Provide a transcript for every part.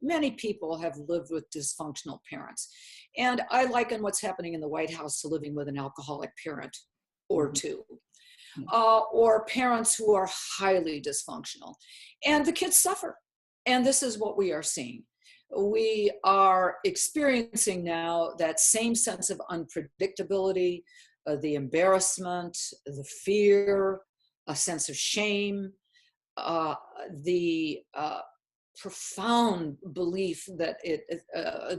many people have lived with dysfunctional parents. And I liken what's happening in the White House to living with an alcoholic parent or two, or parents who are highly dysfunctional. And the kids suffer. And this is what we are seeing. We are experiencing now that same sense of unpredictability, the embarrassment, the fear, a sense of shame, the profound belief that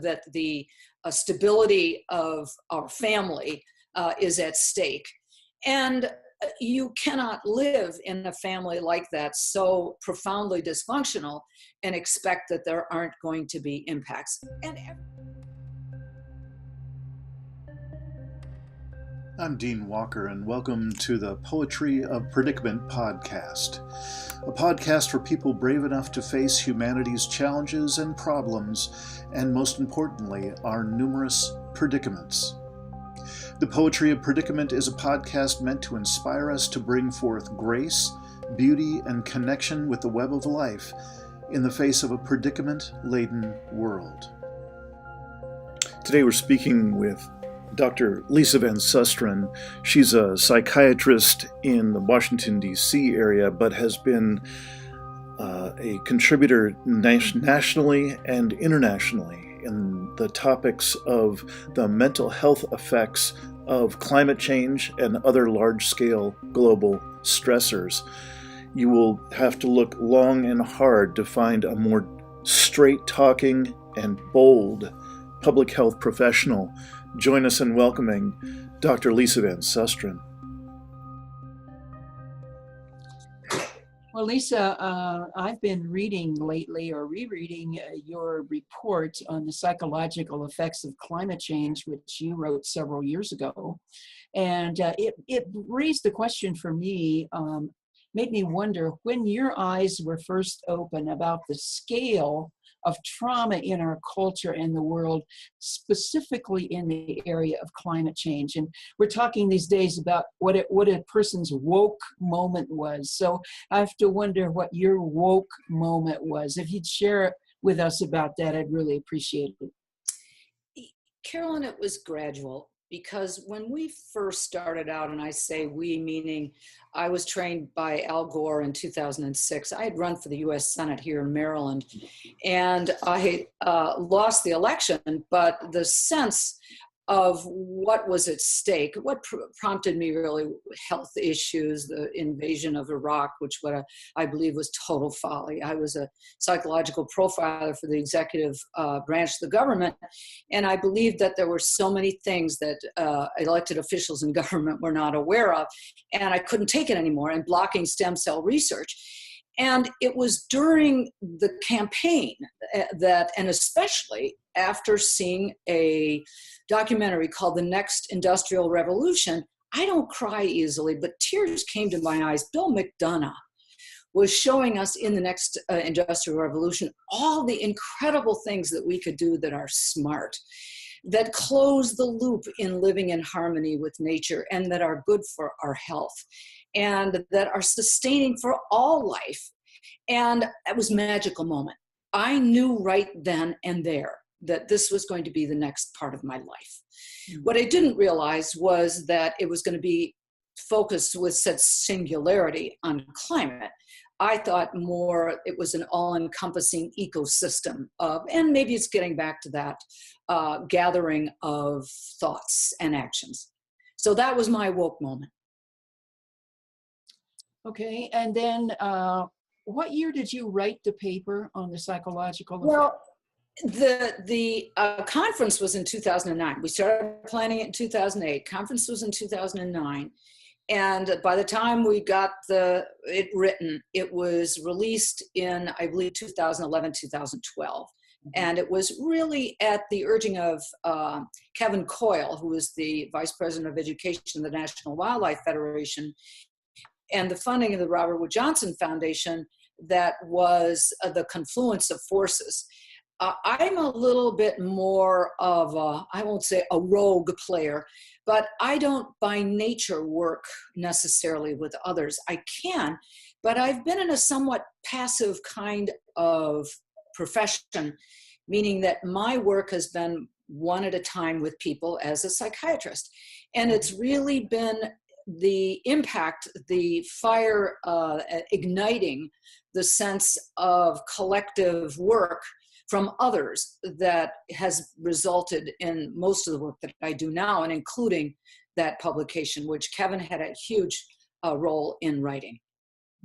that the stability of our family is at stake. And you cannot live in a family like that, so profoundly dysfunctional, and expect that there aren't going to be impacts. I'm Dean Walker, and welcome to the Poetry of Predicament podcast, a podcast for people brave enough to face humanity's challenges and problems, and most importantly, our numerous predicaments. The Poetry of Predicament is a podcast meant to inspire us to bring forth grace, beauty, and connection with the web of life in the face of a predicament-laden world. Today we're speaking with Dr. Lise Van Susteren. She's a psychiatrist in the Washington, D.C. area, but has been a contributor nationally and internationally in the topics of the mental health effects of climate change and other large-scale global stressors. You will have to look long and hard to find a more straight-talking and bold public health professional. Join us in welcoming Dr. Lise Van Susteren. Well, Lisa, I've been reading lately or rereading your report on the psychological effects of climate change, which you wrote several years ago. And it raised the question for me, made me wonder when your eyes were first open about the scale of trauma in our culture and the world, specifically in the area of climate change. And we're talking these days about what a person's woke moment was. So I have to wonder what your woke moment was. If you'd share with us about that, I'd really appreciate it. Carolyn, it was gradual. Because when we first started out, and I say we, meaning I was trained by Al Gore in 2006. I had run for the U.S. Senate here in Maryland, and I lost the election, but the sense of what was at stake, what prompted me really, health issues, the invasion of Iraq, which I believe was total folly. I was a psychological profiler for the executive branch of the government, and I believed that there were so many things that elected officials in government were not aware of, and I couldn't take it anymore, and blocking stem cell research. And it was during the campaign that, and especially after seeing a documentary called The Next Industrial Revolution, I don't cry easily, but tears came to my eyes. Bill McDonough was showing us in The Next Industrial Revolution all the incredible things that we could do that are smart, that close the loop in living in harmony with nature, and that are good for our health, and that are sustaining for all life. And it was a magical moment. I knew right then and there that this was going to be the next part of my life. What I didn't realize was that it was going to be focused with such singularity on climate. I thought more it was an all-encompassing ecosystem of, and maybe it's getting back to that gathering of thoughts and actions. So that was my woke moment. Okay, and then what year did you write the paper on the psychological effects? Well, the conference was in 2009. We started planning it in 2008. Conference was in 2009. And by the time we got it written, it was released in, I believe, 2011, 2012. And it was really at the urging of Kevin Coyle, who was the Vice President of Education of the National Wildlife Federation, and the funding of the Robert Wood Johnson Foundation, that was the confluence of forces. I'm a little bit more of I won't say a rogue player, but I don't by nature work necessarily with others. I can, but I've been in a somewhat passive kind of profession, meaning that my work has been one at a time with people as a psychiatrist. And it's really been the impact, the fire igniting the sense of collective work from others that has resulted in most of the work that I do now, and including that publication, which Kevin had a huge role in writing.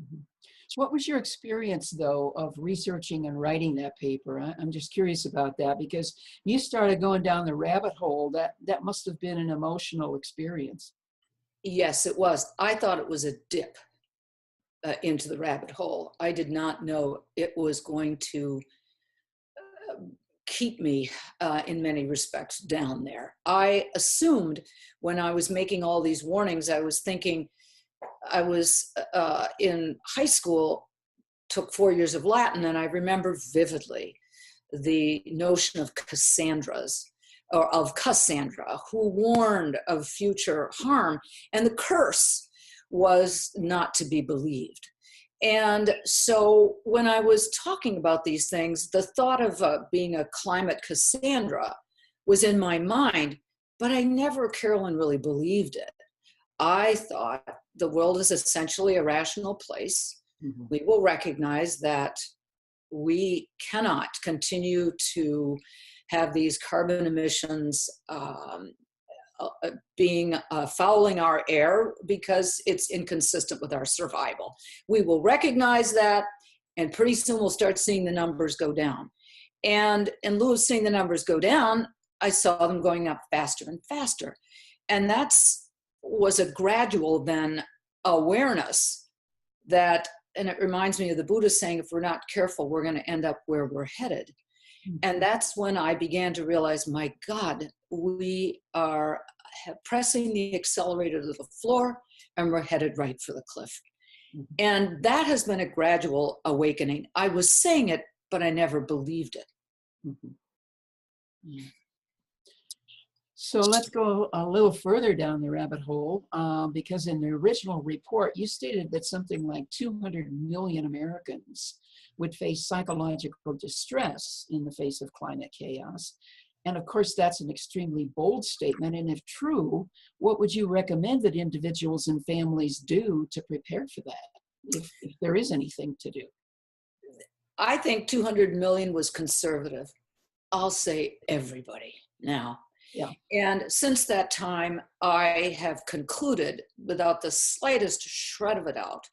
Mhm. So what was your experience, though, of researching and writing that paper? I'm just curious about that, because you started going down the rabbit hole. That must have been an emotional experience. Yes, it was. I thought it was a dip into the rabbit hole. I did not know it was going to keep me in many respects down there. I assumed when I was making all these warnings, I was thinking, I was in high school, took 4 years of Latin, and I remember vividly the notion of Cassandras, or of Cassandra, who warned of future harm, and the curse was not to be believed. And so when I was talking about these things, the thought of being a climate Cassandra was in my mind, but I never, Carolyn, really believed it. I thought the world is essentially a rational place. Mm-hmm. We will recognize that we cannot continue to have these carbon emissions fouling our air because it's inconsistent with our survival. We will recognize that, and pretty soon we'll start seeing the numbers go down. And in lieu of seeing the numbers go down, I saw them going up faster and faster. And was a gradual then awareness that, and it reminds me of the Buddha saying, if we're not careful, we're going to end up where we're headed. Mm-hmm. And that's when I began to realize, my God, we are pressing the accelerator to the floor and we're headed right for the cliff. Mm-hmm. And that has been a gradual awakening. I was saying it, but I never believed it. Mm-hmm. Yeah. So let's go a little further down the rabbit hole, because in the original report, you stated that something like 200 million Americans would face psychological distress in the face of climate chaos. And of course, that's an extremely bold statement. And if true, what would you recommend that individuals and families do to prepare for that, if there is anything to do? I think 200 million was conservative. I'll say everybody now. Yeah. And since that time, I have concluded without the slightest shred of a doubt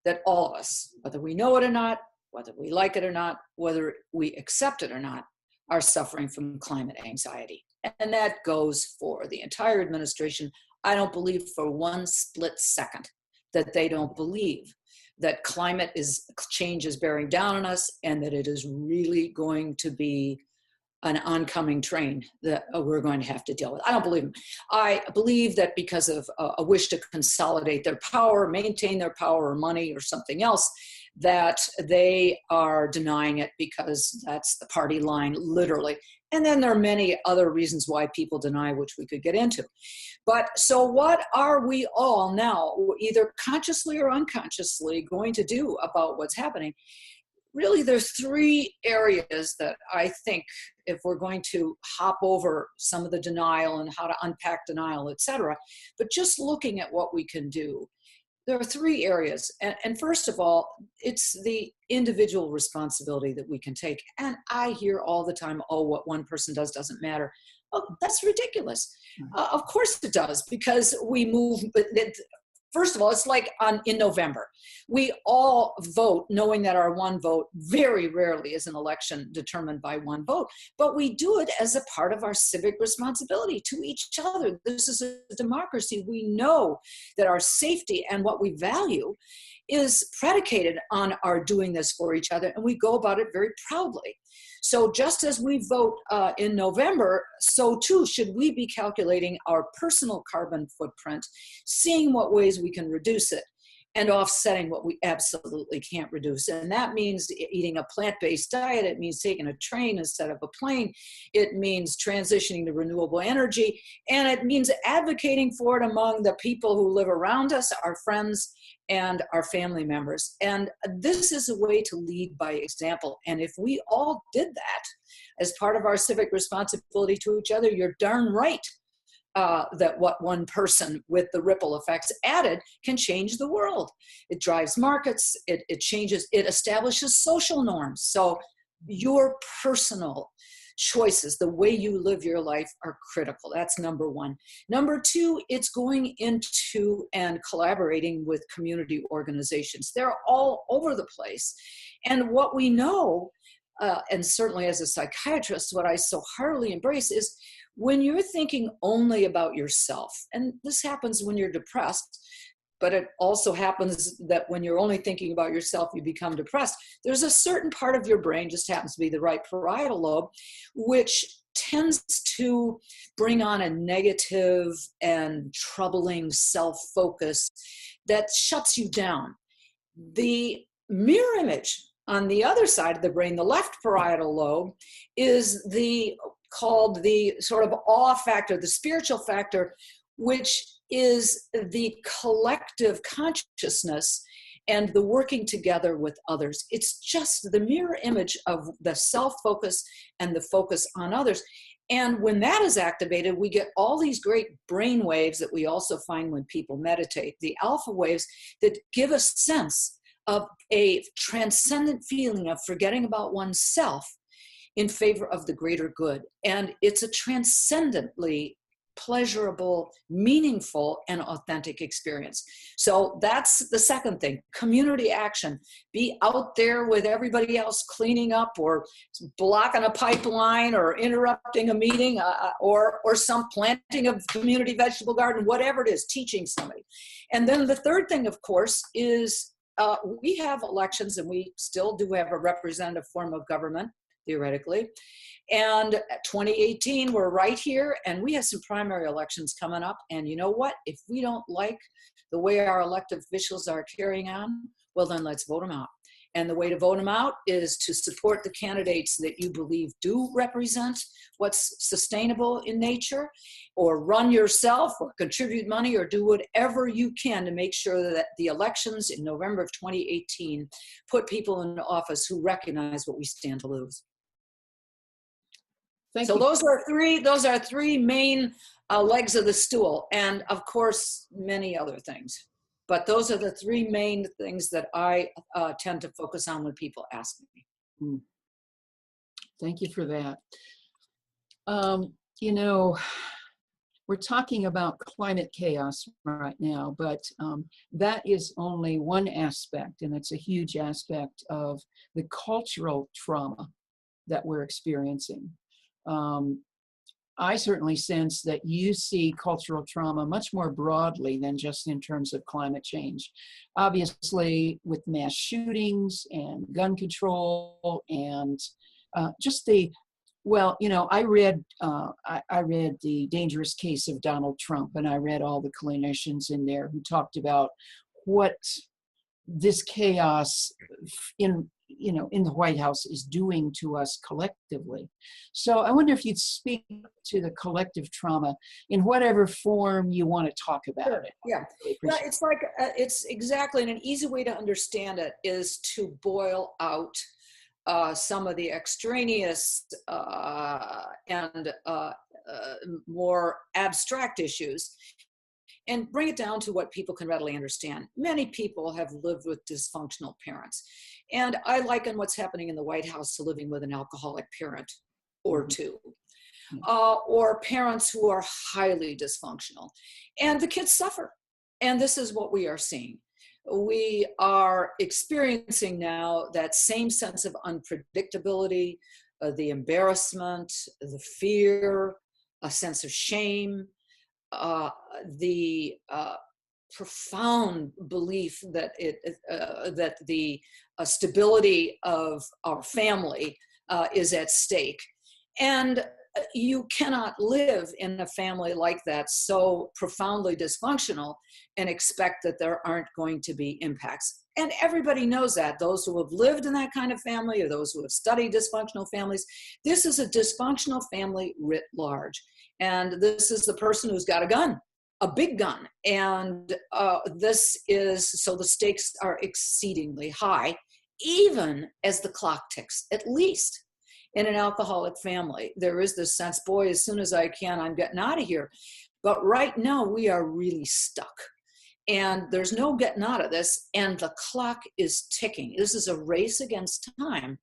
that all of us, whether we know it or not, whether we like it or not, whether we accept it or not, are suffering from climate anxiety. And that goes for the entire administration. I don't believe for one split second that they don't believe that climate change is bearing down on us, and that it is really going to be an oncoming train that we're going to have to deal with. I don't believe them. I believe that because of a wish to consolidate their power, maintain their power or money or something else, that they are denying it because that's the party line, literally. And then there are many other reasons why people deny, which we could get into. But so what are we all now, either consciously or unconsciously, going to do about what's happening? Really, there's three areas that I think, if we're going to hop over some of the denial and how to unpack denial, et cetera, but just looking at what we can do, there are three areas. And first of all, it's the individual responsibility that we can take. And I hear all the time, oh, what one person does doesn't matter. Oh, that's ridiculous. Of course it does, because we move. First of all, it's like in November. We all vote knowing that our one vote very rarely is an election determined by one vote, but we do it as a part of our civic responsibility to each other. This is a democracy. We know that our safety and what we value is predicated on our doing this for each other, and we go about it very proudly. So just as we vote in November, so too should we be calculating our personal carbon footprint, seeing what ways we can reduce it. and offsetting what we absolutely can't reduce. And that means eating a plant-based diet. It means taking a train instead of a plane. It means transitioning to renewable energy. And it means advocating for it among the people who live around us, our friends and our family members. And this is a way to lead by example. And if we all did that as part of our civic responsibility to each other, you're darn right. That what one person with the ripple effects added can change the world. It drives markets, it changes, it establishes social norms. So your personal choices, the way you live your life, are critical. That's number one. Number two, it's going into and collaborating with community organizations. They're all over the place. And what we know, and certainly as a psychiatrist, what I so heartily embrace is when you're thinking only about yourself, and this happens when you're depressed, but it also happens that when you're only thinking about yourself, you become depressed. There's a certain part of your brain, just happens to be the right parietal lobe, which tends to bring on a negative and troubling self-focus that shuts you down. The mirror image on the other side of the brain, the left parietal lobe, is called the sort of awe factor, the spiritual factor, which is the collective consciousness and the working together with others. It's just the mirror image of the self-focus and the focus on others. And when that is activated, we get all these great brain waves that we also find when people meditate, the alpha waves that give a sense of a transcendent feeling of forgetting about oneself in favor of the greater good. And it's a transcendently pleasurable, meaningful, and authentic experience. So that's the second thing, community action. Be out there with everybody else cleaning up or blocking a pipeline or interrupting a meeting or some planting of community vegetable garden, whatever it is, teaching somebody. And then the third thing, of course, is we have elections, and we still do have a representative form of government, theoretically. And 2018, we're right here, and we have some primary elections coming up. And you know what? If we don't like the way our elected officials are carrying on, well, then let's vote them out. And the way to vote them out is to support the candidates that you believe do represent what's sustainable in nature, or run yourself, or contribute money, or do whatever you can to make sure that the elections in November of 2018 put people in office who recognize what we stand to lose. Thank so you. those are three main legs of the stool, and of course many other things, but those are the three main things that I tend to focus on when people ask me. Thank you for that. You know, we're talking about climate chaos right now, but that is only one aspect, and it's a huge aspect of the cultural trauma that we're experiencing. I certainly sense that you see cultural trauma much more broadly than just in terms of climate change. Obviously, with mass shootings and gun control and just well, you know, I read The Dangerous Case of Donald Trump, and I read all the clinicians in there who talked about what this chaos in the White House is doing to us collectively. So I wonder if you'd speak to the collective trauma in whatever form you want to talk about it. Yeah, well, it's like, it's exactly, and an easy way to understand it is to boil out some of the extraneous and more abstract issues, and bring it down to what people can readily understand. Many people have lived with dysfunctional parents. And I liken what's happening in the White House to living with an alcoholic parent or two, or parents who are highly dysfunctional. And the kids suffer. And this is what we are seeing. We are experiencing now that same sense of unpredictability, the embarrassment, the fear, a sense of shame, the profound belief that that the stability of our family is at stake. And you cannot live in a family like that, so profoundly dysfunctional, and expect that there aren't going to be impacts. And everybody knows that. Those who have lived in that kind of family, or those who have studied dysfunctional families, this is a dysfunctional family writ large. And this is the person who's got a gun, a big gun. And so the stakes are exceedingly high, even as the clock ticks, at least. In an alcoholic family, there is this sense, boy, as soon as I can, I'm getting out of here. But right now, we are really stuck. And there's no getting out of this. And the clock is ticking. This is a race against time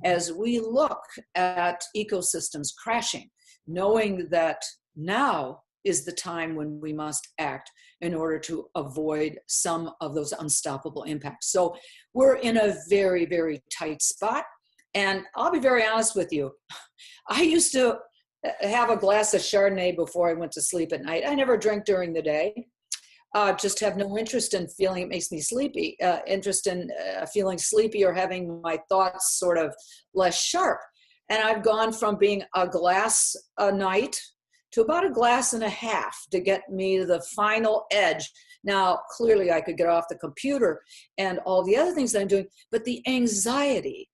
as we look at ecosystems crashing, knowing that now is the time when we must act in order to avoid some of those unstoppable impacts. So we're in a very, very tight spot. And I'll be very honest with you. I used to have a glass of Chardonnay before I went to sleep at night. I never drank during the day. Just have no interest in feeling it makes me sleepy, interest in feeling sleepy or having my thoughts sort of less sharp. And I've gone from being a glass a night to about a glass and a half to get me to the final edge. Now, clearly I could get off the computer and all the other things that I'm doing, but the anxiety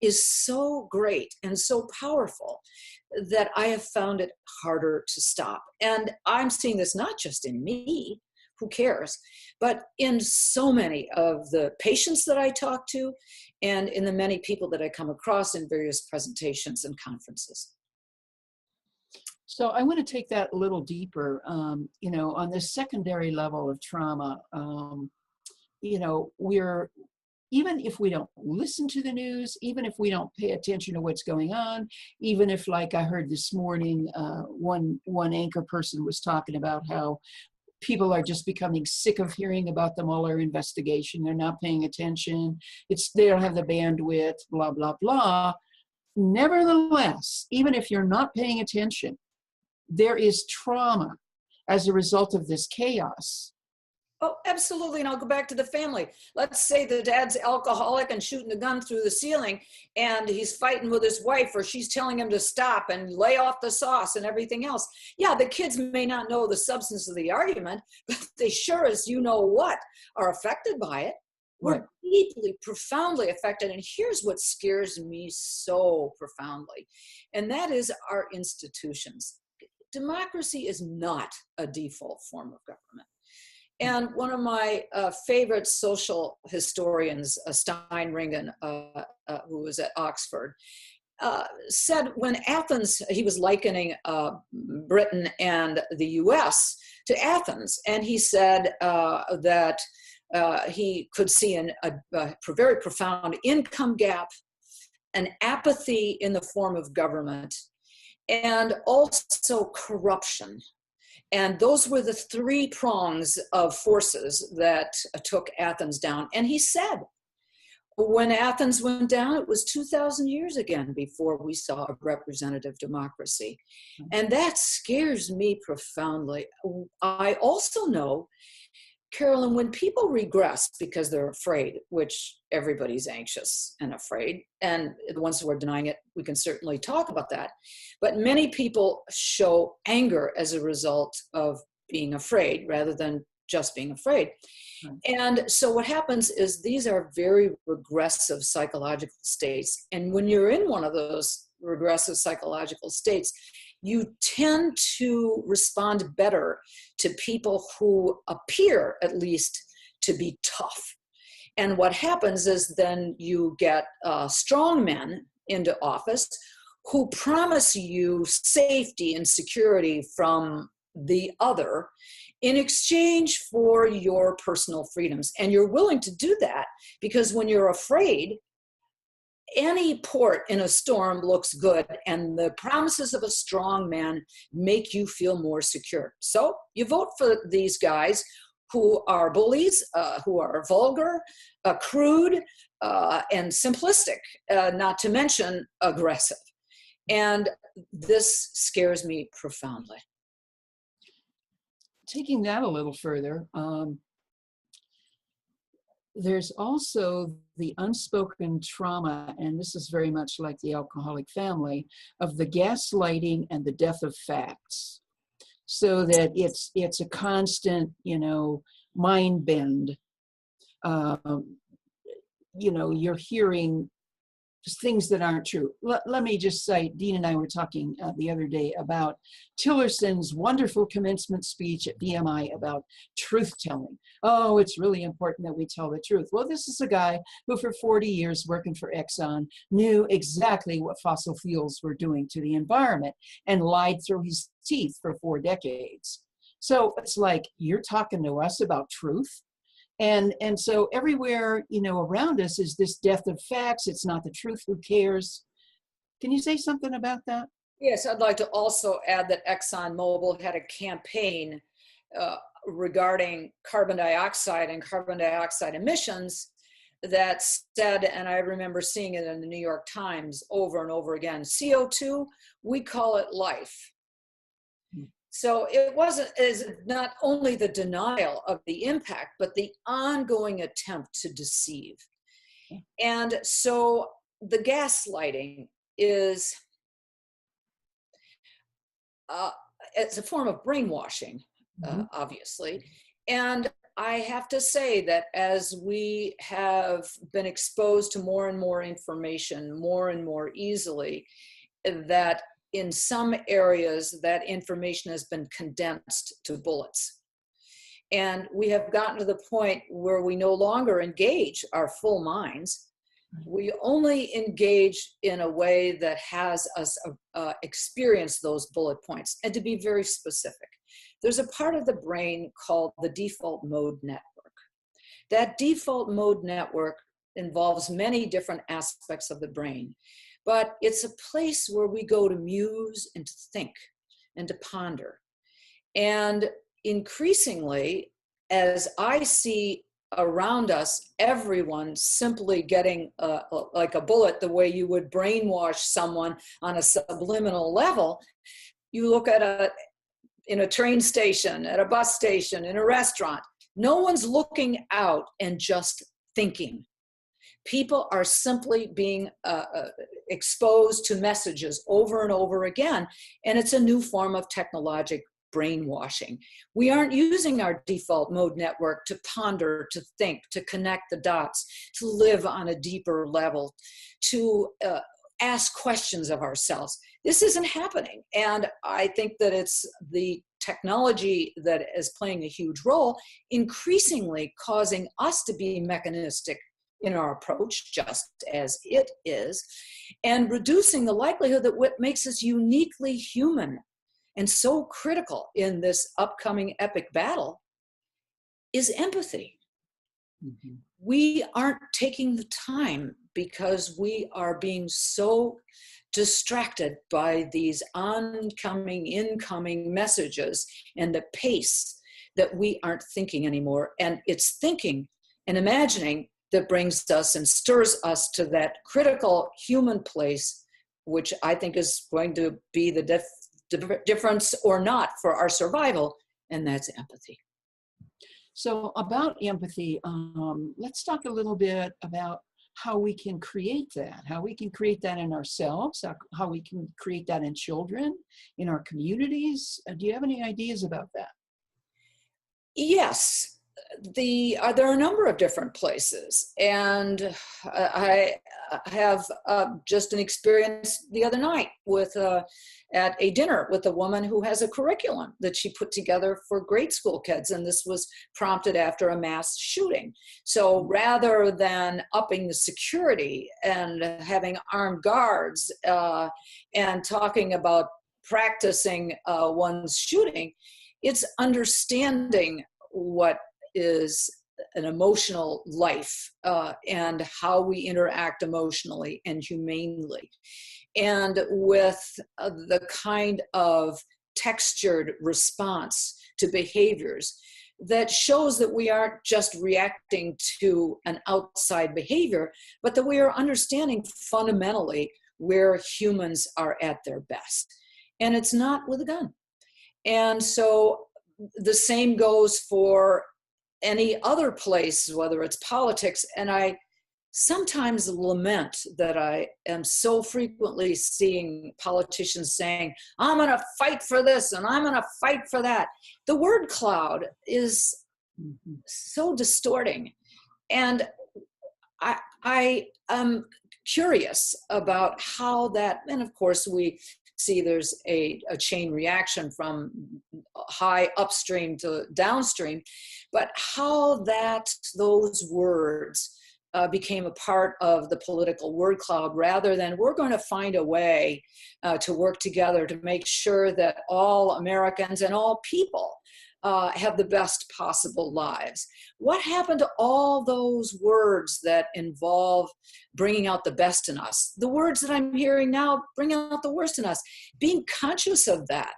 is so great and so powerful that I have found it harder to stop. And I'm seeing this not just in me, who cares, but in so many of the patients that I talk to and in the many people that I come across in various presentations and conferences. So I want to take that a little deeper, on the secondary level of trauma. Even if we don't listen to the news, even if we don't pay attention to what's going on, even if, like I heard this morning, one anchor person was talking about how people are just becoming sick of hearing about the Mueller investigation. They're not paying attention. They don't have the bandwidth, blah, blah, blah. Nevertheless, even if you're not paying attention, there is trauma as a result of this chaos. Oh, absolutely. And I'll go back to the family. Let's say the dad's alcoholic and shooting the gun through the ceiling, and he's fighting with his wife, or she's telling him to stop and lay off the sauce and everything else. Yeah, the kids may not know the substance of the argument, but they sure as you know what are affected by it. We're Right. deeply, profoundly affected. And here's what scares me so profoundly, and that is our institutions. Democracy is not a default form of government. And one of my favorite social historians, Steinringen, who was at Oxford, said when Athens, he was likening Britain and the US to Athens. And he said that he could see a very profound income gap, an apathy in the form of government, and also corruption. And those were the three prongs of forces that took Athens down. And he said, when Athens went down, it was 2,000 years again before we saw a representative democracy. And that scares me profoundly. I also know, Carolyn, when people regress because they're afraid, which everybody's anxious and afraid, and the ones who are denying it, we can certainly talk about that. But many people show anger as a result of being afraid rather than just being afraid. And so what happens is these are very regressive psychological states. And when you're in one of those regressive psychological states, you tend to respond better to people who appear, at least, to be tough. And what happens is then you get strong men into office who promise you safety and security from the other in exchange for your personal freedoms. And you're willing to do that because when you're afraid, any port in a storm looks good, and the promises of a strong man make you feel more secure. So you vote for these guys who are bullies, who are vulgar, crude, and simplistic, not to mention aggressive. And this scares me profoundly. Taking that a little further, there's also the unspoken trauma, and this is very much like the alcoholic family, of the gaslighting and the death of facts. So that it's a constant, mind bend. You're hearing things that aren't true. Let me just say, Dean and I were talking the other day about Tillerson's wonderful commencement speech at BMI about truth-telling. Oh, it's really important that we tell the truth. Well, this is a guy who for 40 years working for Exxon knew exactly what fossil fuels were doing to the environment and lied through his teeth for 4 decades. So it's like, you're talking to us about truth? And so everywhere, around us is this death of facts. It's not the truth. Who cares? Can you say something about that? Yes, I'd like to also add that ExxonMobil had a campaign regarding carbon dioxide and carbon dioxide emissions that said, and I remember seeing it in the New York Times over and over again, CO2, we call it life. So it is not only the denial of the impact, but the ongoing attempt to deceive. And so the gaslighting is, it's a form of brainwashing, obviously. And I have to say that as we have been exposed to more and more information, more and more easily, that in some areas that information has been condensed to bullets. And we have gotten to the point where we no longer engage our full minds. We only engage in a way that has us experience those bullet points. And to be very specific, there's a part of the brain called the default mode network. That default mode network involves many different aspects of the brain. But it's a place where we go to muse and to think and to ponder. And increasingly, as I see around us, everyone simply getting like a bullet, the way you would brainwash someone on a subliminal level, you look at in a train station, at a bus station, in a restaurant, no one's looking out and just thinking. People are simply being exposed to messages over and over again, and it's a new form of technologic brainwashing. We aren't using our default mode network to ponder, to think, to connect the dots, to live on a deeper level, to ask questions of ourselves. This isn't happening, and I think that it's the technology that is playing a huge role, increasingly causing us to be mechanistic in our approach, just as it is, and reducing the likelihood that what makes us uniquely human and so critical in this upcoming epic battle is empathy. Mm-hmm. We aren't taking the time because we are being so distracted by these incoming messages and the pace that we aren't thinking anymore. And it's thinking and imagining that brings us and stirs us to that critical human place, which I think is going to be the difference or not for our survival, and that's empathy. So about empathy, let's talk a little bit about how we can create that, in ourselves, how we can create that in children, in our communities. Do you have any ideas about that? Yes. There are a number of different places, and I have just an experience the other night with at a dinner with a woman who has a curriculum that she put together for grade school kids, and this was prompted after a mass shooting. So rather than upping the security and having armed guards and talking about practicing one's shooting, it's understanding what is an emotional life and how we interact emotionally and humanely. And with the kind of textured response to behaviors that shows that we aren't just reacting to an outside behavior, but that we are understanding fundamentally where humans are at their best. And it's not with a gun. And so the same goes for any other place, whether it's politics. And I sometimes lament that I am so frequently seeing politicians saying, I'm going to fight for this and I'm going to fight for that. The word cloud is so distorting. And I am curious about how that, and of course we see there's a chain reaction from high upstream to downstream, but how those words became a part of the political word cloud, rather than we're going to find a way to work together to make sure that all Americans and all people have the best possible lives. What happened to all those words that involve bringing out the best in us? The words that I'm hearing now, bringing out the worst in us. Being conscious of that,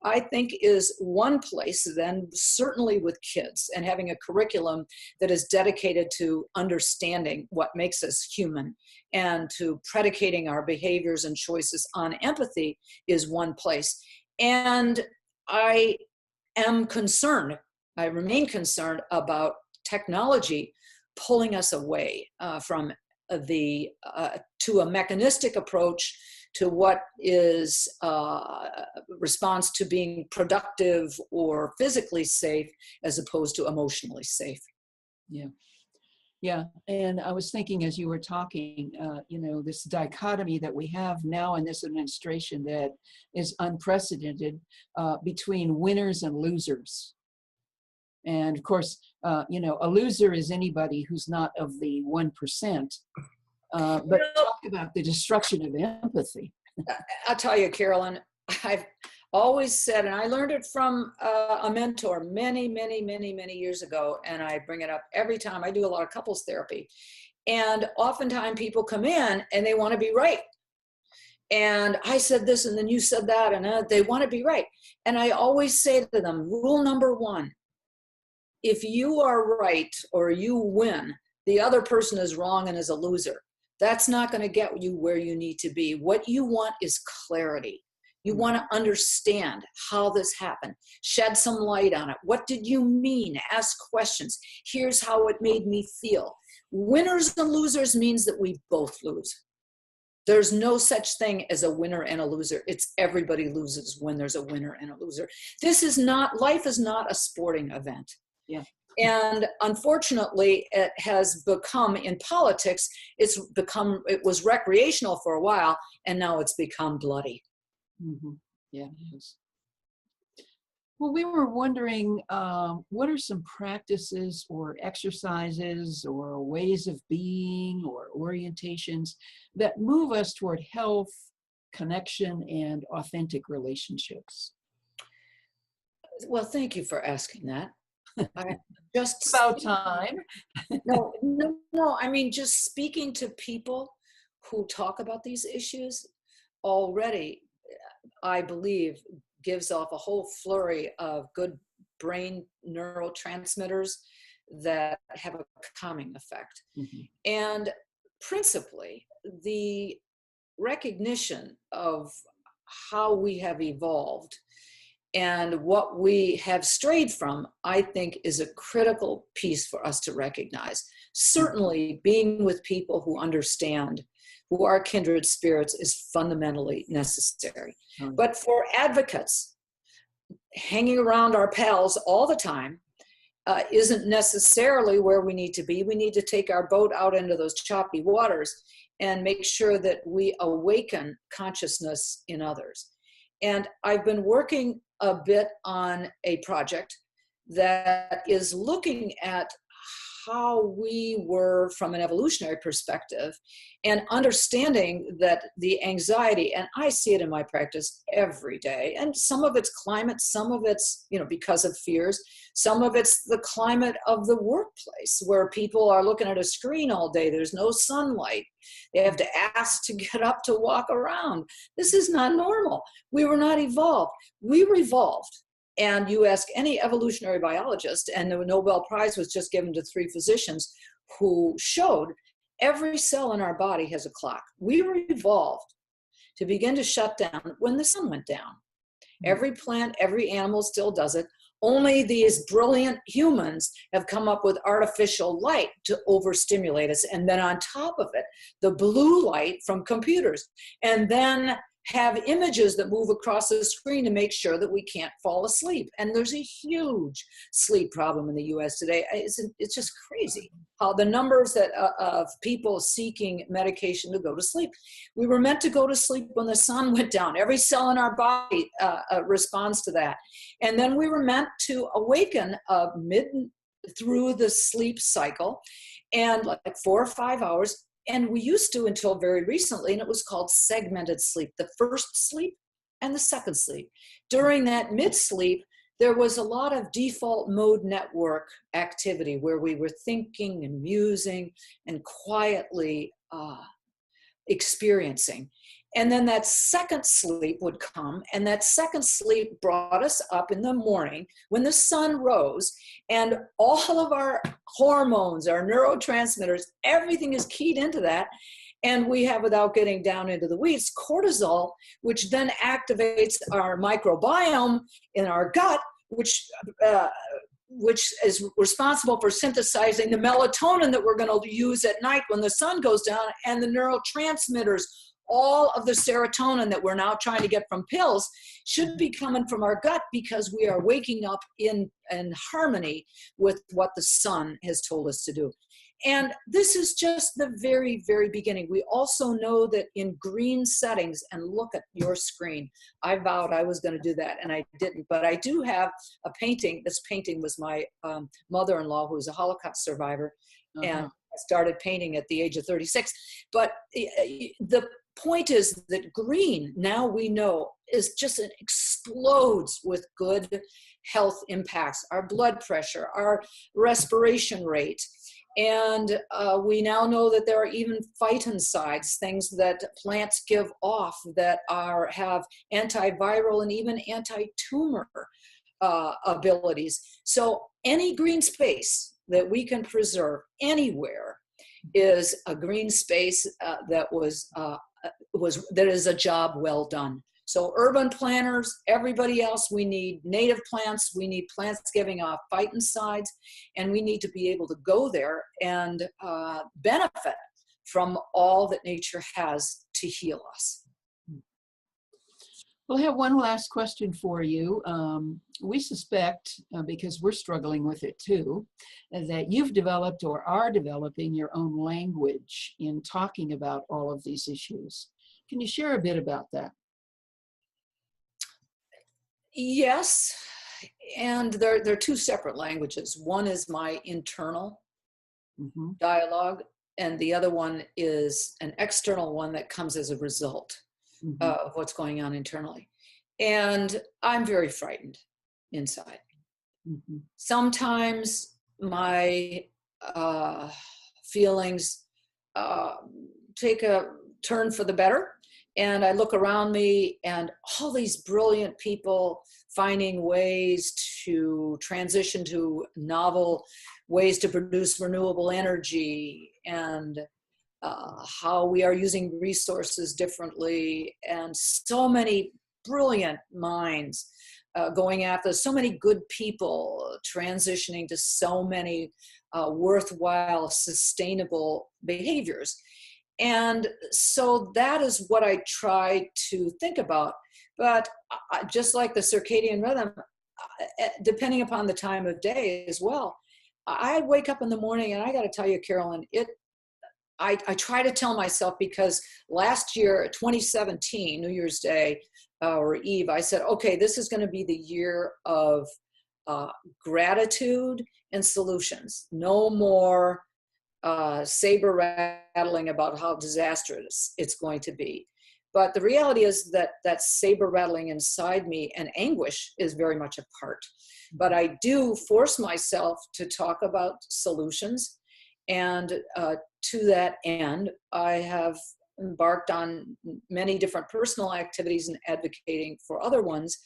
I think, is one place, then certainly with kids, and having a curriculum that is dedicated to understanding what makes us human and to predicating our behaviors and choices on empathy is one place. And I am concerned, I remain concerned about technology pulling us away from to a mechanistic approach to what is response to being productive or physically safe as opposed to emotionally safe. Yeah. Yeah, and I was thinking as you were talking, this dichotomy that we have now in this administration that is unprecedented between winners and losers. And of course, a loser is anybody who's not of the 1%. But talk about the destruction of empathy. I'll tell you, Carolyn, I've always said, and I learned it from a mentor many, many, many, many years ago, and I bring it up every time. I do a lot of couples therapy. And oftentimes people come in and they want to be right. And I said this, and then you said that, and they want to be right. And I always say to them, rule number one, if you are right or you win, the other person is wrong and is a loser. That's not going to get you where you need to be. What you want is clarity. You want to understand how this happened. Shed some light on it. What did you mean? Ask questions. Here's how it made me feel. Winners and losers means that we both lose. There's no such thing as a winner and a loser. It's everybody loses when there's a winner and a loser. Life is not a sporting event. Yeah. And unfortunately, it has become, in politics, it was recreational for a while, and now it's become bloody. Mm-hmm. Yeah, it is. Well, we were wondering, what are some practices or exercises or ways of being or orientations that move us toward health, connection, and authentic relationships? Well, thank you for asking that. Just about time. No. I mean, just speaking to people who talk about these issues already, I believe, gives off a whole flurry of good brain neurotransmitters that have a calming effect. Mm-hmm. And principally, the recognition of how we have evolved and what we have strayed from, I think, is a critical piece for us to recognize. Certainly, being with people who understand, who are kindred spirits, is fundamentally necessary. Mm-hmm. But for advocates, hanging around our pals all the time isn't necessarily where we need to be. We need to take our boat out into those choppy waters and make sure that we awaken consciousness in others. And I've been working a bit on a project that is looking at how we were from an evolutionary perspective and understanding that the anxiety, and I see it in my practice every day, and some of it's climate, some of it's, because of fears, some of it's the climate of the workplace where people are looking at a screen all day. There's no sunlight. They have to ask to get up to walk around. This is not normal. We were not evolved. We revolved. And you ask any evolutionary biologist, and the Nobel Prize was just given to 3 physicians who showed every cell in our body has a clock. We were evolved to begin to shut down when the sun went down. Every plant, every animal still does it. Only these brilliant humans have come up with artificial light to overstimulate us. And then on top of it, the blue light from computers. And then have images that move across the screen to make sure that we can't fall asleep. And there's a huge sleep problem in the US today. It's just crazy how the numbers that of people seeking medication to go to sleep. We were meant to go to sleep when the sun went down. Every cell in our body responds to that. And then we were meant to awaken through the sleep cycle, and like 4 or 5 hours. And we used to until very recently, and it was called segmented sleep, the first sleep and the second sleep. During that mid-sleep, there was a lot of default mode network activity where we were thinking and musing and quietly experiencing. And then that second sleep would come, and that second sleep brought us up in the morning when the sun rose, and all of our hormones, our neurotransmitters, everything is keyed into that. And we have, without getting down into the weeds, cortisol, which then activates our microbiome in our gut, which is responsible for synthesizing the melatonin that we're going to use at night when the sun goes down, and the neurotransmitters. All of the serotonin that we're now trying to get from pills should be coming from our gut, because we are waking up in harmony with what the sun has told us to do. And this is just the very, very beginning. We also know that in green settings, and look at your screen, I vowed I was going to do that, and I didn't. But I do have a painting. This painting was my mother-in-law, who was a Holocaust survivor, and I started painting at the age of 36. But the point is that green, now we know, is just it explodes with good health impacts, our blood pressure, our respiration rate. And we now know that there are even phytoncides, things that plants give off that have antiviral and even anti-tumor abilities. So any green space that we can preserve anywhere is a green space that is a job well done. So urban planners, everybody else, we need native plants, we need plants giving off phytoncides, and we need to be able to go there and benefit from all that nature has to heal us. We'll have one last question for you. We suspect, because we're struggling with it too, that you've developed or are developing your own language in talking about all of these issues. Can you share a bit about that? Yes, and they're two separate languages. One is my internal dialogue, and the other one is an external one that comes as a result of what's going on internally. And I'm very frightened inside. Sometimes my feelings take a turn for the better, and I look around me and all these brilliant people finding ways to transition to novel ways to produce renewable energy, and how we are using resources differently, and so many brilliant minds going after, so many good people transitioning to so many worthwhile, sustainable behaviors. And so that is what I try to think about. But just like the circadian rhythm, depending upon the time of day as well, I wake up in the morning, and I got to tell you, Carolyn, I try to tell myself, because last year, 2017, New Year's Day or Eve, I said, okay, this is going to be the year of gratitude and solutions. No more saber rattling about how disastrous it's going to be. But the reality is that saber rattling inside me and anguish is very much a part. But I do force myself to talk about solutions. And to that end, I have embarked on many different personal activities and advocating for other ones.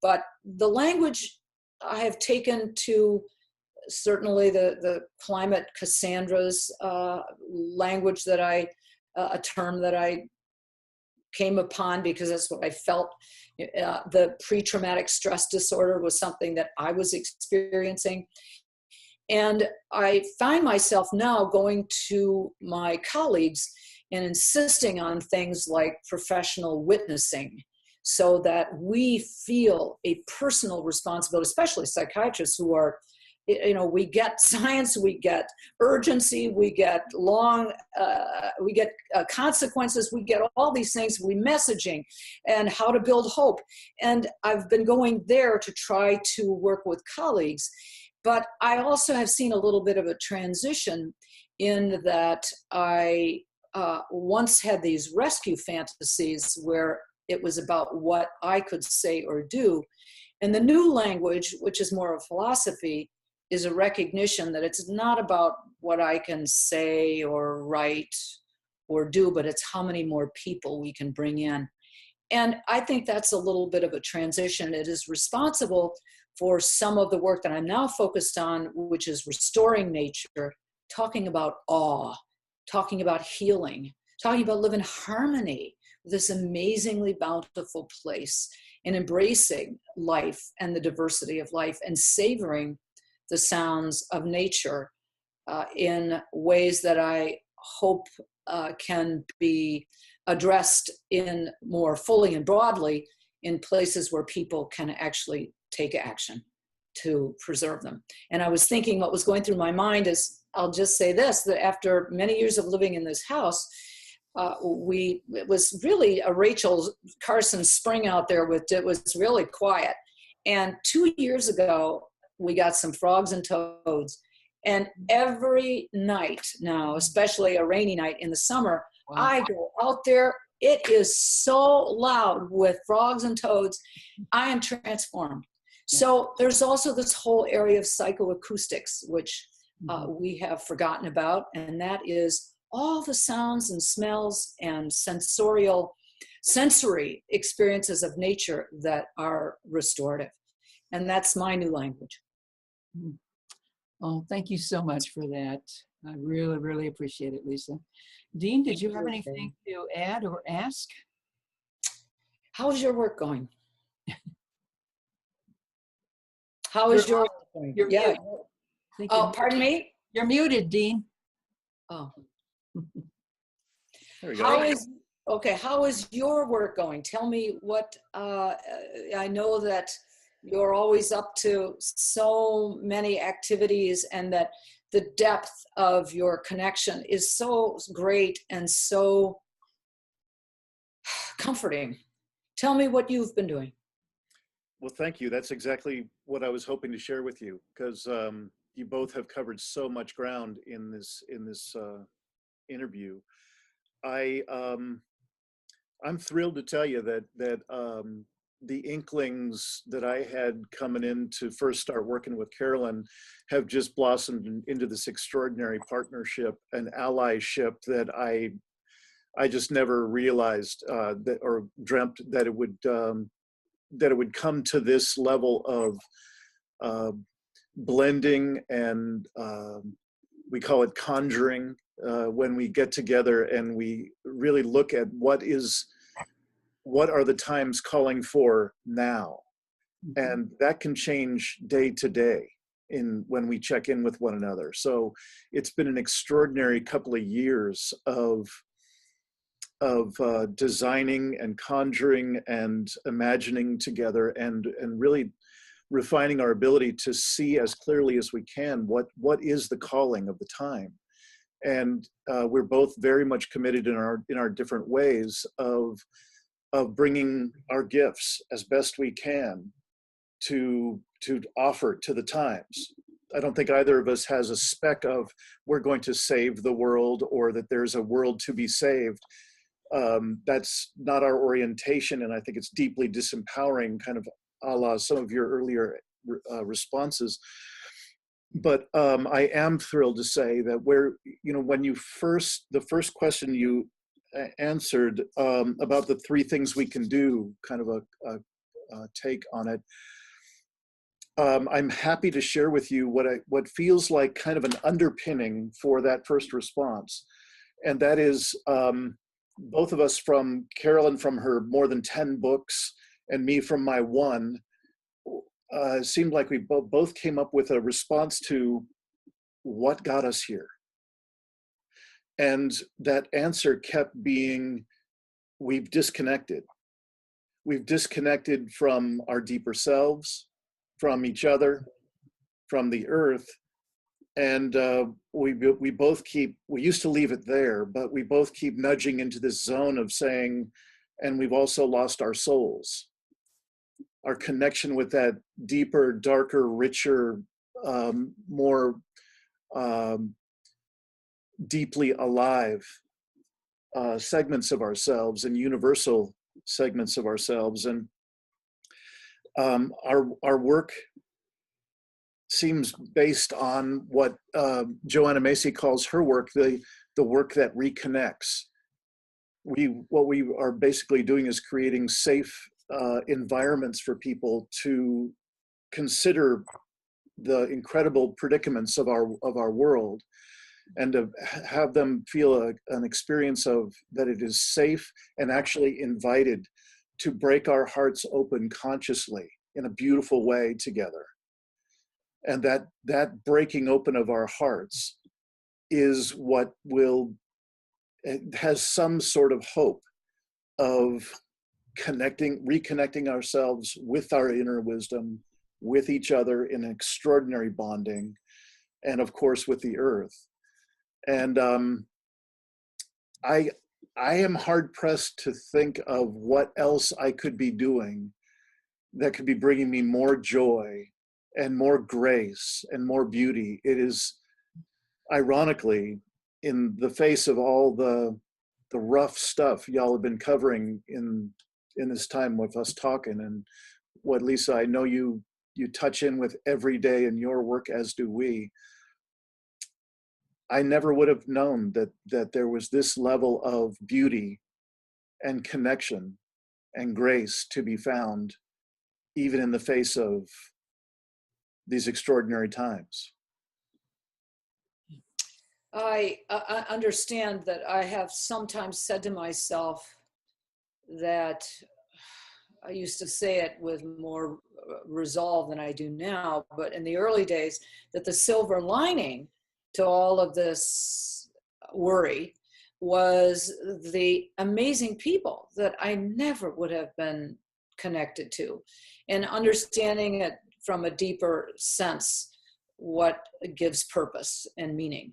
But the language I have taken to certainly the climate Cassandra's language, that a term that I came upon because that's what I felt. The pre-traumatic stress disorder was something that I was experiencing. And I find myself now going to my colleagues and insisting on things like professional witnessing so that we feel a personal responsibility, especially psychiatrists who are, we get science, we get urgency, we get consequences, we get all these things, we messaging and how to build hope. And I've been going there to try to work with colleagues. But I also have seen a little bit of a transition in that I once had these rescue fantasies where it was about what I could say or do. And the new language, which is more of philosophy, is a recognition that it's not about what I can say or write or do, but it's how many more people we can bring in. And I think that's a little bit of a transition. It is responsible for some of the work that I'm now focused on, which is restoring nature, talking about awe, talking about healing, talking about living in harmony with this amazingly bountiful place, and embracing life and the diversity of life and savoring the sounds of nature in ways that I hope can be addressed in more fully and broadly in places where people can actually take action to preserve them. And I was thinking what was going through my mind is, I'll just say this, that after many years of living in this house, it was really a Rachel Carson spring out there it was really quiet. And 2 years ago, we got some frogs and toads. And every night now, especially a rainy night in the summer, wow, I go out there. It is so loud with frogs and toads. I am transformed. So there's also this whole area of psychoacoustics, which we have forgotten about. And that is all the sounds and smells and sensory experiences of nature that are restorative. And that's my new language. Oh, thank you so much for that. I really, really appreciate it, Lisa. Dean, did you have anything to add or ask? How's your work going? How is your work going? You're muted. Oh, pardon me? You're muted, Dean. Oh. There we go. How is your work going? Tell me what, I know that you're always up to so many activities and that the depth of your connection is so great and so comforting. Tell me what you've been doing. Well, thank you. That's exactly what I was hoping to share with you, because you both have covered so much ground in this interview. I'm thrilled to tell you that the inklings that I had coming in to first start working with Carolyn have just blossomed into this extraordinary partnership and allyship that I just never realized that or dreamt that it would come to this level of blending and we call it conjuring when we get together and we really look at what are the times calling for now. And that can change day to day when we check in with one another. So it's been an extraordinary couple of years of designing and conjuring and imagining together and really refining our ability to see as clearly as we can what is the calling of the time. And we're both very much committed in our different ways of bringing our gifts as best we can to offer to the times. I don't think either of us has a speck of we're going to save the world or that there's a world to be saved. That's not our orientation, and I think it's deeply disempowering, kind of a la some of your earlier responses. But I am thrilled to say that when the first question you answered about the 3 things we can do, kind of a take on it. I'm happy to share with you what feels like kind of an underpinning for that first response, and that is both of us, from Carolyn from her more than 10 books and me from my one, seemed like we both came up with a response to what got us here. And that answer kept being, we've disconnected. We've disconnected from our deeper selves, from each other, from the earth. And we used to leave it there, but we both keep nudging into this zone of saying, and we've also lost our souls, our connection with that deeper, darker, richer, more deeply alive segments of ourselves and universal segments of ourselves. And our work seems based on what Joanna Macy calls her work, the work that reconnects. What we are basically doing is creating safe environments for people to consider the incredible predicaments of our world, and to have them feel an experience of that it is safe and actually invited to break our hearts open consciously in a beautiful way together. And that breaking open of our hearts is what it has some sort of hope of reconnecting ourselves with our inner wisdom, with each other in an extraordinary bonding, and of course with the earth. And I am hard pressed to think of what else I could be doing that could be bringing me more joy and more grace and more beauty. It is, ironically, in the face of all the rough stuff y'all have been covering in this time with us talking, and what, Lisa, I know you touch in with every day in your work, as do we. I never would have known that there was this level of beauty and connection and grace to be found, even in the face of these extraordinary times. I understand that I have sometimes said to myself that I used to say it with more resolve than I do now, but in the early days, that the silver lining to all of this worry was the amazing people that I never would have been connected to, and understanding it from a deeper sense, what gives purpose and meaning.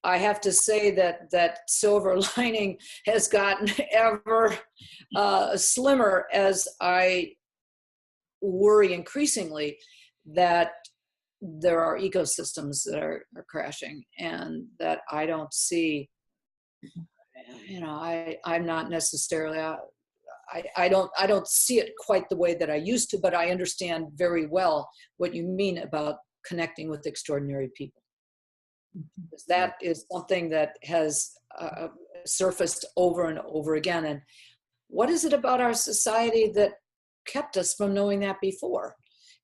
I have to say that silver lining has gotten ever slimmer as I worry increasingly that there are ecosystems that are crashing, and that I don't see, I'm not necessarily, I don't see it quite the way that I used to, but I understand very well what you mean about connecting with extraordinary people. That is something that has surfaced over and over again. And what is it about our society that kept us from knowing that before?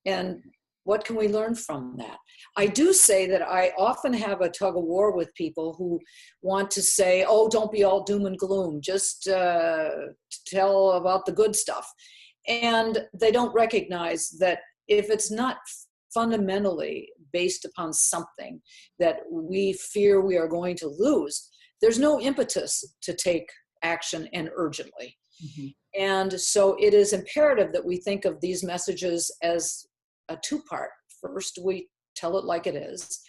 And what can we learn from that? I do say that I often have a tug of war with people who want to say, oh, don't be all doom and gloom, just tell about the good stuff. And they don't recognize that if it's not fundamentally based upon something that we fear we are going to lose, there's no impetus to take action, and urgently. Mm-hmm. And so it is imperative that we think of these messages as a two-part. First, we tell it like it is,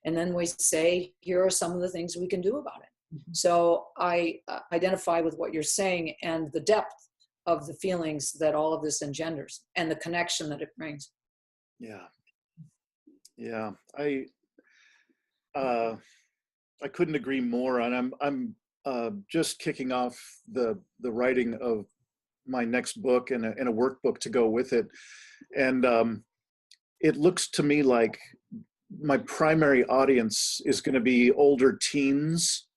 and then we say, here are some of the things we can do about it. Mm-hmm. So I identify with what you're saying and the depth of the feelings that all of this engenders and the connection that it brings. Yeah, I couldn't agree more. And I'm just kicking off the writing of my next book and a workbook to go with it. And it looks to me like my primary audience is going to be older teens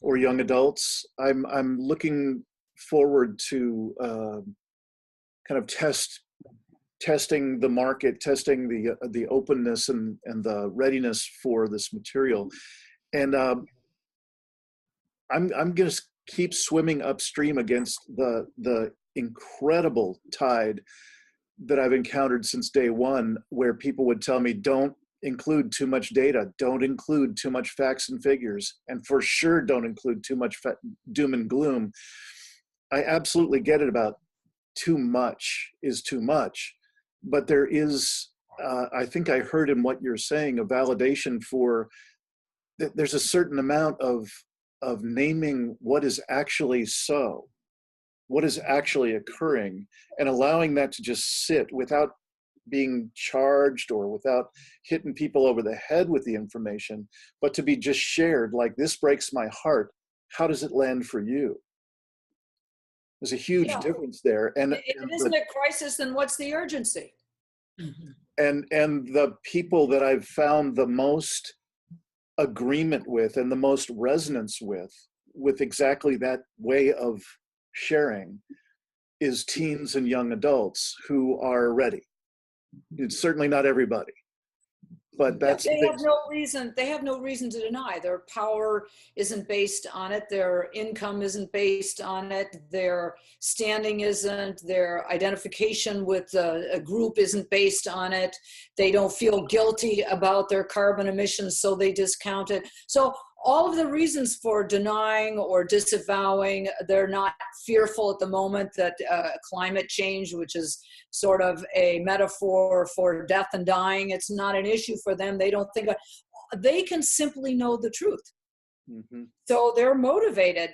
or young adults. I'm looking forward to kind of testing the market, testing the openness and the readiness for this material. And I'm keep swimming upstream against the incredible tide that I've encountered since day one, where people would tell me, don't include too much data, don't include too much facts and figures, and for sure don't include too much doom and gloom. I absolutely get it about too much is too much, but there is, I think I heard in what you're saying, a validation for that there's a certain amount of naming what is actually so, what is actually occurring, and allowing that to just sit without being charged or without hitting people over the head with the information, but to be just shared, like, this breaks my heart. How does it land for you? There's a huge difference there. And if it isn't a crisis, then what's the urgency? and the people that I've found the most agreement with and the most resonance with exactly that way of sharing is teens and young adults who are ready. It's certainly not everybody, but that's they have no reason. They have no reason to deny. Their power isn't based on it. Their income isn't based on it. Their standing isn't. Their identification with a group isn't based on it. They don't feel guilty about their carbon emissions, so they discount it. So all of the reasons for denying or disavowing, they're not fearful at the moment that climate change, which is sort of a metaphor for death and dying, it's not an issue for them. They don't think, they can simply know the truth. Mm-hmm. So they're motivated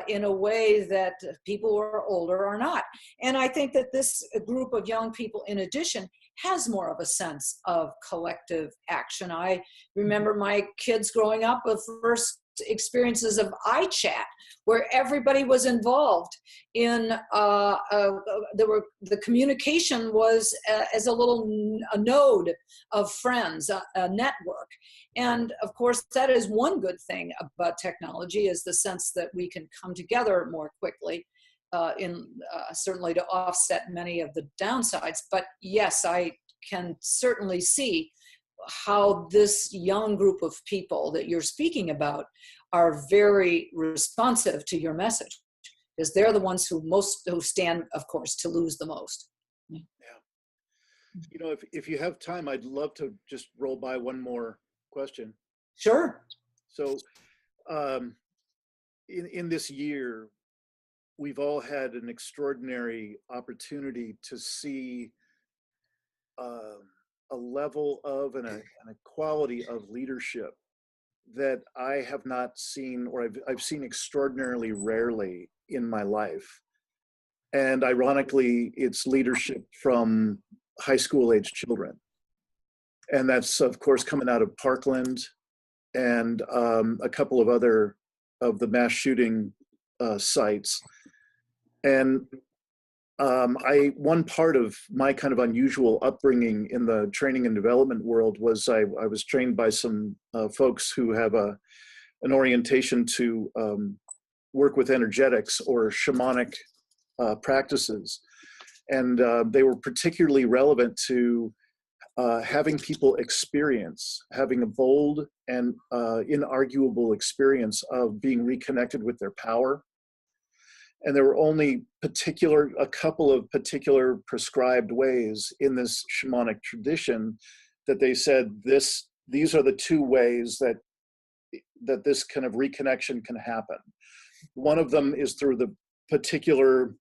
in a way that people who are older are not. And I think that this group of young people, in addition, has more of a sense of collective action. I remember my kids growing up with first experiences of iChat, where everybody was involved in, the communication was as a node of friends, a network. And of course, that is one good thing about technology, is the sense that we can come together more quickly, certainly to offset many of the downsides. But yes, I can certainly see how this young group of people that you're speaking about are very responsive to your message, because they're the ones who stand, of course, to lose the most. Yeah. You know, if you have time, I'd love to just roll by one more question. Sure. So in this year, we've all had an extraordinary opportunity to see a level of and a quality of leadership that I have not seen, or I've seen extraordinarily rarely in my life. And ironically, it's leadership from high school age children. And that's, of course, coming out of Parkland and a couple of other of the mass shooting sites. And one part of my kind of unusual upbringing in the training and development world was I was trained by some folks who have an orientation to work with energetics or shamanic practices. And they were particularly relevant to having people having a bold and inarguable experience of being reconnected with their power. And there were only a couple of particular prescribed ways in this shamanic tradition that they said, these are the two ways that this kind of reconnection can happen. One of them is through the particular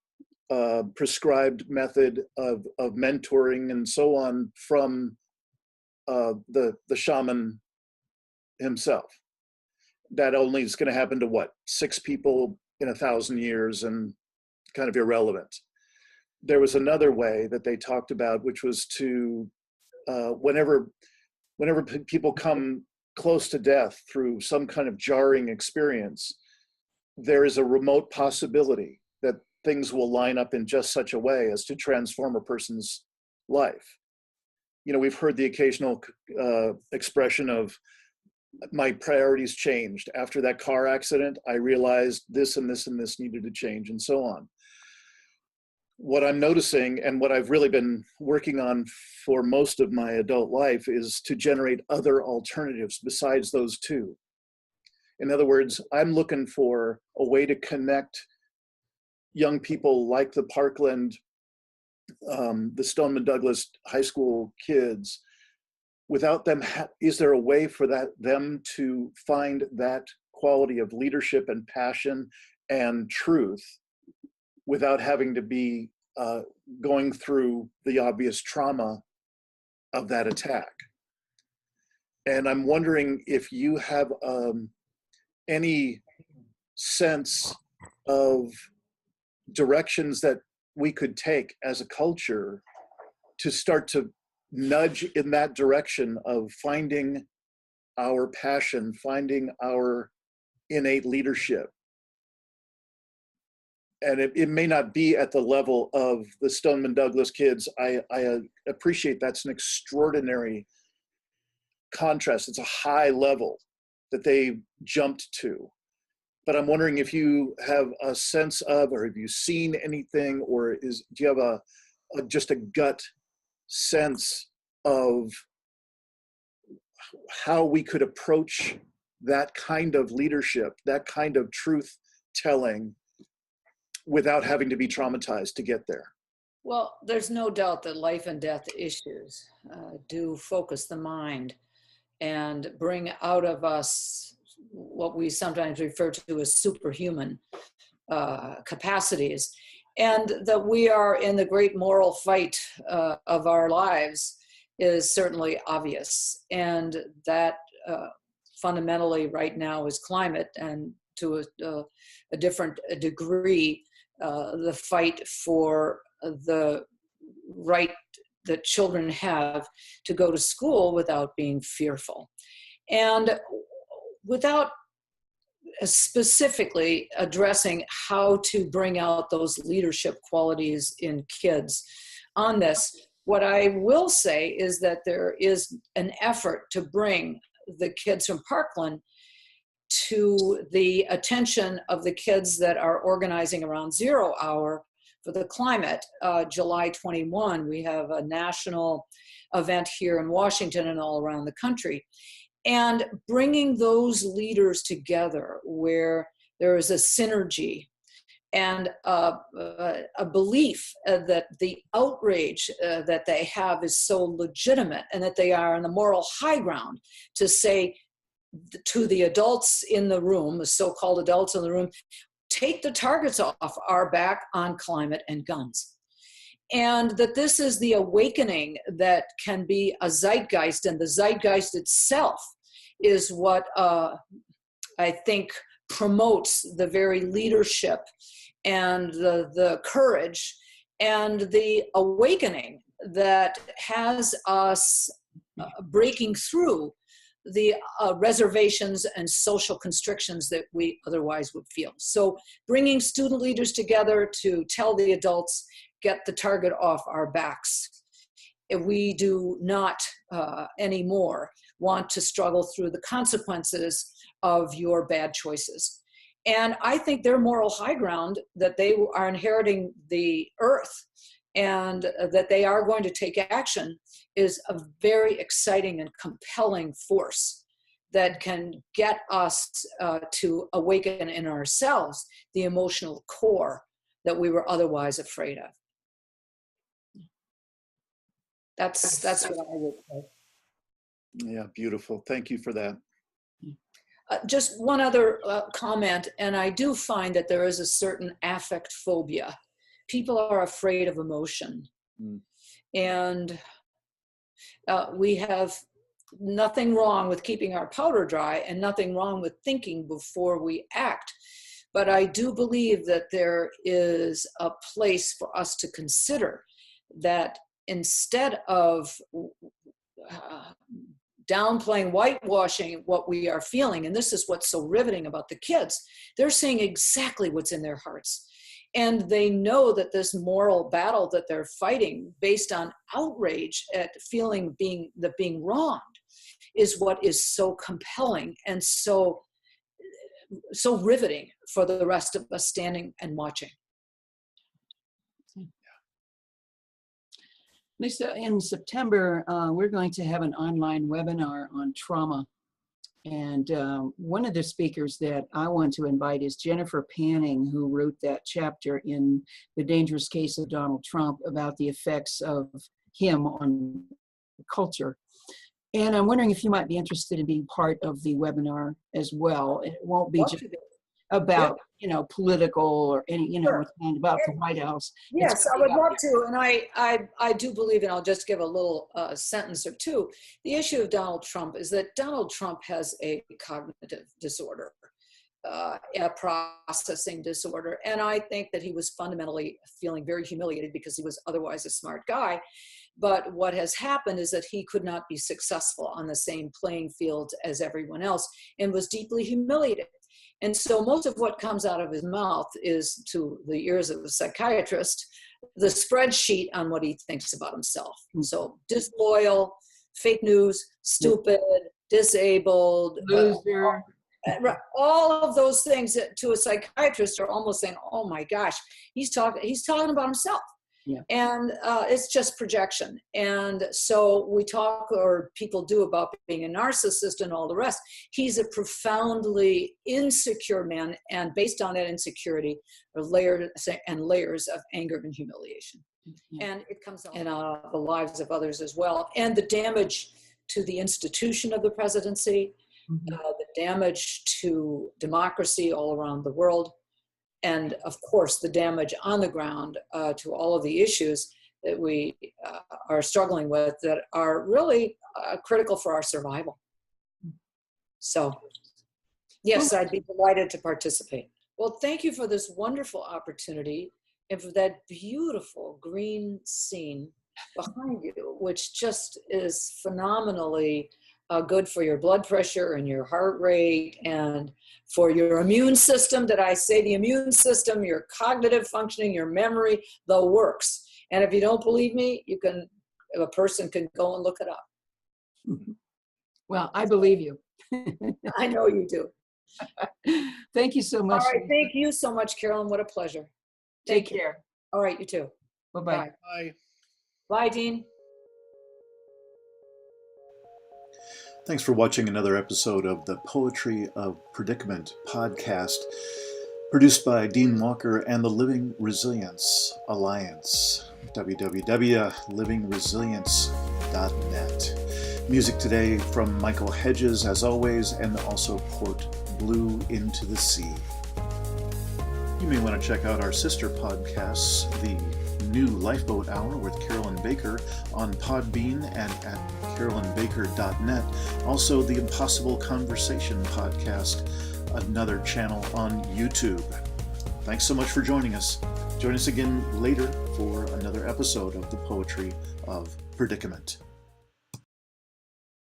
prescribed method of mentoring and so on from the shaman himself. That only is going to happen to 6 people in 1,000 years, and kind of irrelevant. There was another way that they talked about, which was to whenever people come close to death through some kind of jarring experience, there is a remote possibility that things will line up in just such a way as to transform a person's life. You know, we've heard the occasional expression of, my priorities changed. After that car accident, I realized this and this and this needed to change, and so on. What I'm noticing, and what I've really been working on for most of my adult life, is to generate other alternatives besides those two. In other words, I'm looking for a way to connect young people like the Parkland, the Stoneman Douglas high school kids. Without them, is there a way for them to find that quality of leadership and passion and truth without having to be going through the obvious trauma of that attack? And I'm wondering if you have any sense of directions that we could take as a culture to start to nudge in that direction of finding our passion, finding our innate leadership. And it may not be at the level of the Stoneman Douglas kids. I appreciate that's an extraordinary contrast. It's a high level that they jumped to. But I'm wondering if you have a sense of, or have you seen anything, or do you have just a gut sense of how we could approach that kind of leadership, that kind of truth telling, without having to be traumatized to get there? Well, there's no doubt that life and death issues do focus the mind and bring out of us what we sometimes refer to as superhuman capacities, and that we are in the great moral fight of our lives is certainly obvious. And that fundamentally right now is climate, and to a different degree, the fight for the right that children have to go to school without being fearful. And without specifically addressing how to bring out those leadership qualities in kids on this, what I will say is that there is an effort to bring the kids from Parkland to the attention of the kids that are organizing around 0 Hour for the climate. July 21, we have a national event here in Washington and all around the country. And bringing those leaders together where there is a synergy and a belief that the outrage that they have is so legitimate, and that they are on the moral high ground to say to the adults in the room, the so-called adults in the room, take the targets off our back on climate and guns. And that this is the awakening that can be a zeitgeist, and the zeitgeist itself is what I think promotes the very leadership and the courage and the awakening that has us breaking through the reservations and social constrictions that we otherwise would feel. So bringing student leaders together to tell the adults, get the target off our backs. If we do not anymore want to struggle through the consequences of your bad choices. And I think their moral high ground, that they are inheriting the earth and that they are going to take action, is a very exciting and compelling force that can get us to awaken in ourselves the emotional core that we were otherwise afraid of. That's what I would say. Yeah, beautiful. Thank you for that. Just one other comment, and I do find that there is a certain affect phobia. People are afraid of emotion. And we have nothing wrong with keeping our powder dry and nothing wrong with thinking before we act. But I do believe that there is a place for us to consider that instead of downplaying, whitewashing what we are feeling, and this is what's so riveting about the kids, they're saying exactly what's in their hearts. And they know that this moral battle that they're fighting based on outrage at feeling being wronged is what is so compelling and so riveting for the rest of us standing and watching. Lisa, in September, we're going to have an online webinar on trauma. And one of the speakers that I want to invite is Jennifer Panning, who wrote that chapter in The Dangerous Case of Donald Trump about the effects of him on culture. And I'm wondering if you might be interested in being part of the webinar as well. It won't be just about, political or any, Sure. about the White House. Yes, I would love to. And I do believe, and I'll just give a little sentence or two. The issue of Donald Trump is that Donald Trump has a cognitive disorder, a processing disorder. And I think that he was fundamentally feeling very humiliated because he was otherwise a smart guy. But what has happened is that he could not be successful on the same playing field as everyone else and was deeply humiliated. And so most of what comes out of his mouth is, to the ears of a psychiatrist, the spreadsheet on what he thinks about himself. So disloyal, fake news, stupid, disabled, loser. All of those things that to a psychiatrist are almost saying, oh my gosh, he's talking about himself. Yeah. And it's just projection. And so we talk, or people do, about being a narcissist and all the rest. He's a profoundly insecure man. And based on that insecurity are layers and layers of anger and humiliation. Yeah. And it comes out in the lives of others as well. And the damage to the institution of the presidency, the damage to democracy all around the world. And of course, the damage on the ground to all of the issues that we are struggling with that are really critical for our survival. So, yes, I'd be delighted to participate. Well, thank you for this wonderful opportunity and for that beautiful green scene behind you, which just is phenomenally good for your blood pressure and your heart rate and for your immune system. That I say the immune system, your cognitive functioning, your memory, the works. And if you don't believe me, a person can go and look it up. Well, I believe you. I know you do. Thank you so much. All right. Thank you so much, Carolyn. What a pleasure. Take care. All right. You too. Bye-bye. Bye. Bye, Dean. Thanks for watching another episode of the Poetry of Predicament podcast, produced by Dean Walker and the Living Resilience Alliance, www.livingresilience.net. Music today from Michael Hedges, as always, and also Port Blue Into the Sea. You may want to check out our sister podcasts, the New Lifeboat Hour with Carolyn Baker on Podbean and at carolynbaker.net. Also, the Impossible Conversation podcast, another channel on YouTube. Thanks so much for joining us. Join us again later for another episode of the Poetry of Predicament.